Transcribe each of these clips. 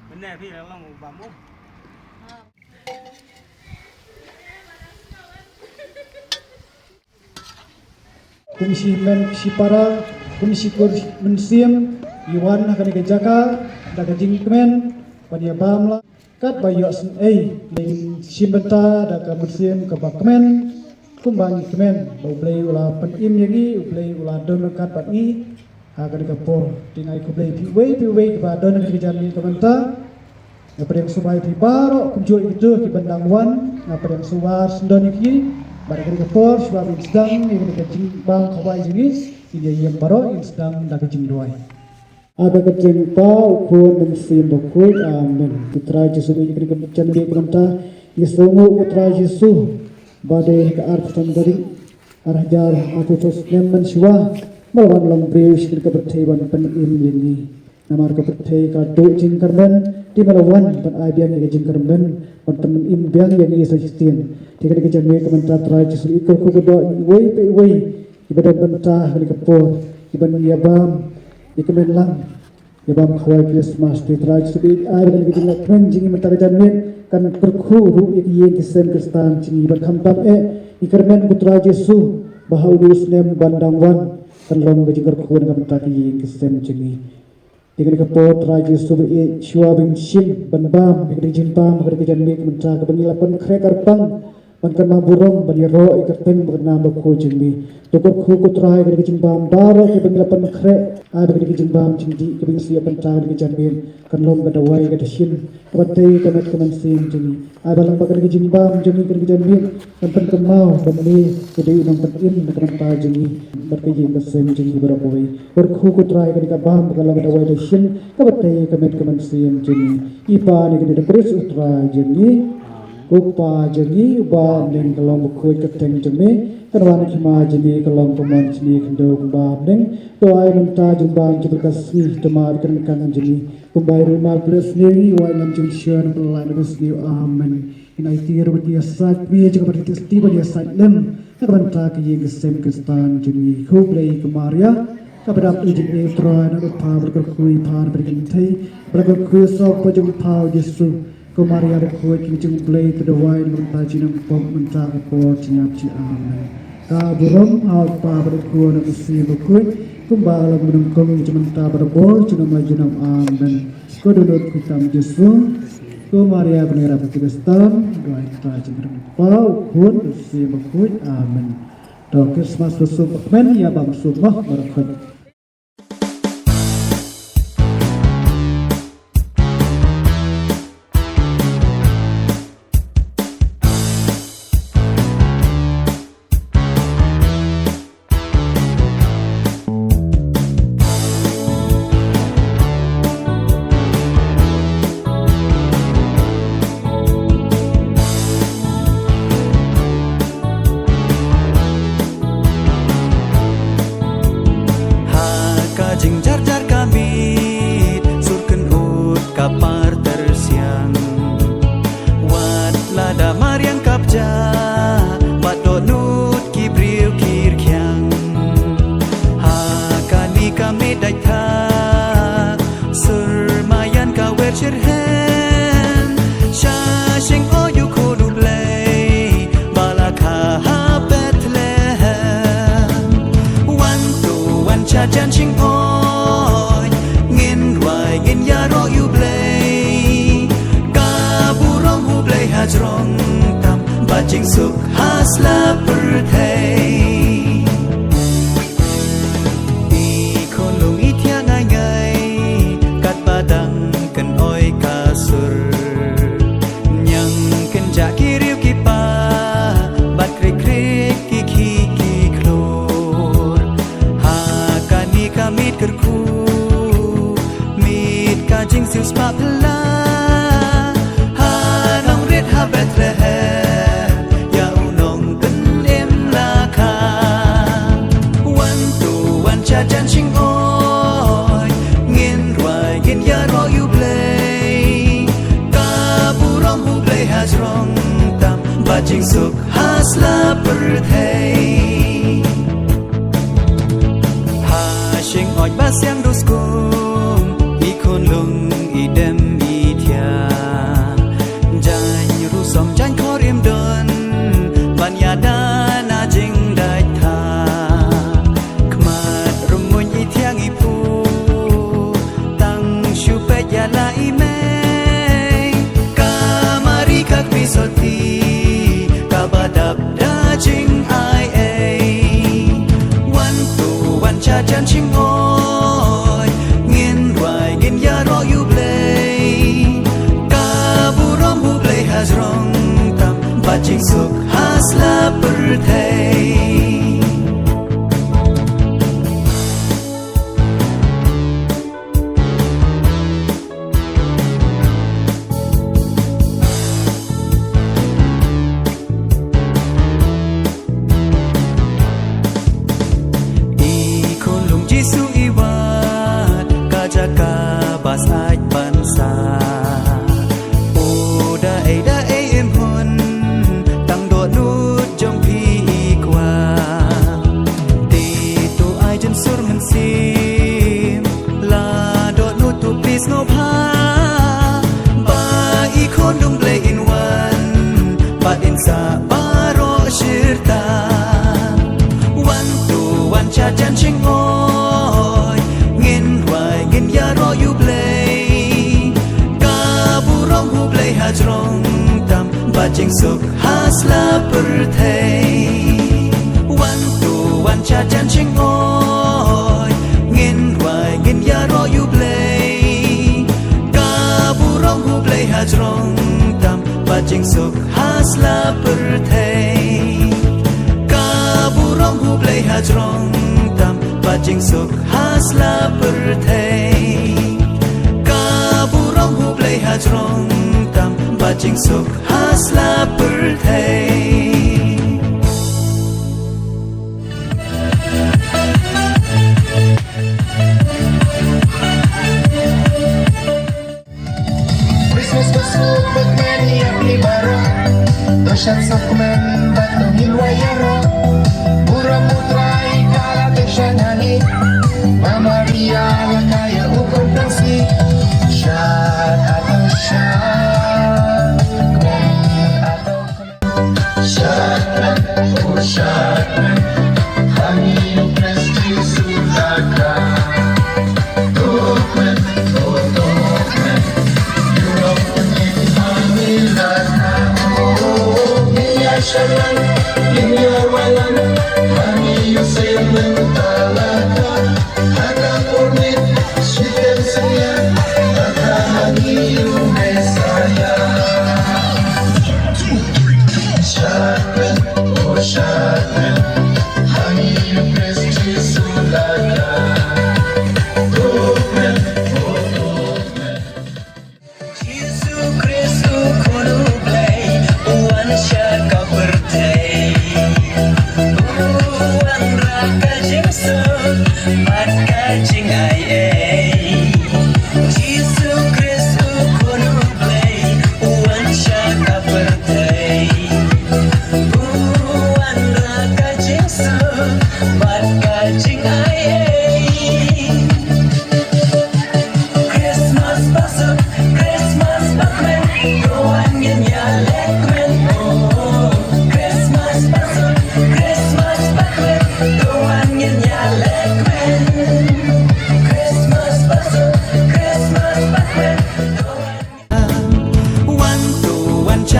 bên nàyพี่เราลองบามุกKomisi Sipara, Komisi Mensiam, Iwan akan dikerjakan, dah kajing kemen, pada bamla, kat bayu asen lain simbenta, dah ke Mensiam ke bakmen, kumbang kemen, bau belai ulah penim lagi, belai ulah don kat bagi, akan dikapor, tinggal ku belai piwai ke badan kerja ni kementa, apa yang subai pibaro, kunjul itu ke bendang wan, apa yang suar sendon iki. Barang kapor sebab sedang ini kecing bang kawai jenis ini yang baru sedang dah kecing doai. Ada kecing pau kun dan sim bukul amen. Putra Yesus ini kena kecing dia kena Yesungu putra Yesus badai ke arah dari arah jar aku terus nemen siwa melawan lambriu sikit kepercayaan penim ini. Nama kepercayaan kado jing karben di melawan pen abiang yang jing karben pen penim biang yang Yesus Jika dikejar mereka mentah terakhir Yesus ikut ku berdoa iwai ibadah mentah kali kapor ibadah yabam ikemen lang yabam kawai Christmas di terakhir Yesus air kali kita nak kemen jingi mentah kejar mereka kan perkuru ikiye kisem kristan jingi berkampam ikermen putra Yesus bahau diusnem bandang wan kan long kejar ku dengan mentah ikiye kisem jingi Jika kapor terakhir Yesus shua bin shim banbam jika dijimpam jika kejar mereka mentah kebengilapan krekar pang Mankan maburong bani ro ikarteng berna bako jengmi. Dokor ku kutrai kali kejimbam daro ke pengilapan krek ada kali kejimbam jengdi ke bingsi apan tahu di kejanbin kan lom kadawai kadashin kabatai kamet kemansin jengi. Ada lang bakal kejimbam jengi kali kejanbin kan pen kemau bani kedai nang penin kan ta jengi berkaji kesen jengi berapoi. Berku kutrai kali kabam kalau kadawai dashin kabatai kamet kemansin jengi. Ipa ni kali debris utra jengi. Kupa jengi ubah neng kelong bukui keteng jemi kenwan kima jemi kelong peman jemi kendo ubah neng doai mentah jumbang jebekasih temar kenkan jemi kumbai rumah beres neri wai lam jengsian pelai nebus niu amen inai tiru berdia saat biya juga berdia tiba dia saat lem kerbantah kiye gesem kestan jemi kublai kemaria kabarap ijin etra nak upah berkakui par berkentai berkakui sok pajung pau Yesus Kumari ada kuat kicung play to the wine mentaji nam pom mentah kapor ciap ci amen. Kaburom alpa berkuat nak usi berkuat kumbala menungkong cementa berbor cunam lagi nam amen. Kodunut kutam Yesus kumari ada pengira petugastam doa kita cementa pau kun usi berkuat amen. Doa Christmas besok men ya bang sumah berkat. Jan ching oi ngin wai ngin ya ro you play ka burong hu play hajrong tam ba jing suk hasla perthei i khonung i thia ngai ngai kat padang kan oi ka sur nyang kan ja ki riu ki pa bat krik krik ki ki ki Kamit kerku mit kajing siu spa pela ha nong red ha Bethlehem ya unong ten em la kha wan tu wan cha jan ching oi ngin rwai thầy hà sinh ỏi ba xem đôi scum y khôn lung y đêm y thia jai ru som jai khó riêng đơn ban ya đa na jing đại tha khmat rum môi y thia y phu tăng shu pe ya la y me kamari kak pisoti kabadab da jing ai ai one to one cha chan ching oi ngin hoài ngin ya ro you play ka burom hu play has wrong tam ba jing suk has la per thei Jisu iwat kajaka bas aj bansa Oda ei em hon tang do nut jong pi kwa Ti tu ai jen sur men sim la do nut tu please no pa Ba I khon dung play in one But in sa baro shirta One to one cha chan ching oi ngin hoài ngin ya ro you play ka burong hu play ha jrong tam ba jing suk has la per thei one to one cha chan ching oi ngin hoài ngin ya ro you play ka burong hu play ha jrong tam ba jing suk has la per thei ka burong hu play ha jrong tam ba jing suk has la per thei ka burong hu play ha jrong tam ba jing suk has la per thei Christmas masuk begmeni yang libaro Doshan sokmen batungin wayaro Burang mutrai kala teshanani Mamaria lakaya ukon tansi Syad atau syad Kmen atau kmen Syadman, oh syadman Kami presti sulaka Tukmen, oh tukmen Shalan, dunia walan, kami yusir mentalaka, anak urmit, syidem seria, kata lagi rumah saya. Syakran, oh syakran, kami presti sulaka, tukmen, oh tukmen. Yesu Kristus kono play, one shot.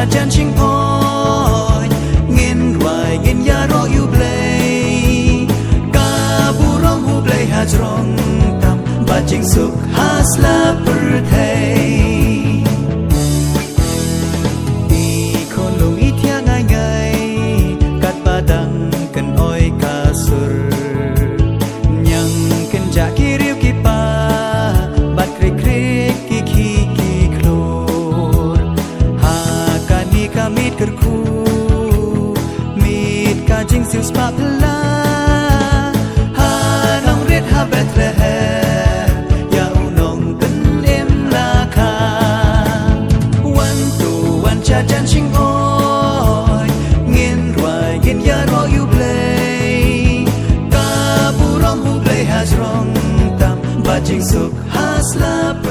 Chan ching oi ngin hoài ngin ya ro you play ka burong hu play ha jrong tam ba jing suk has la per thei I khon lung I thia ngai ngai kat ba dang kan oi ka sur nyang kan ja ki riu ki pa bat kri kri ki ki ki klor kamit kerku mit ka jing siu spa pla ha nong ret ha Bethlehem ya unong ten em la kha one to one cha chan ching oi ngin hoài ngin ya ro jing suk has la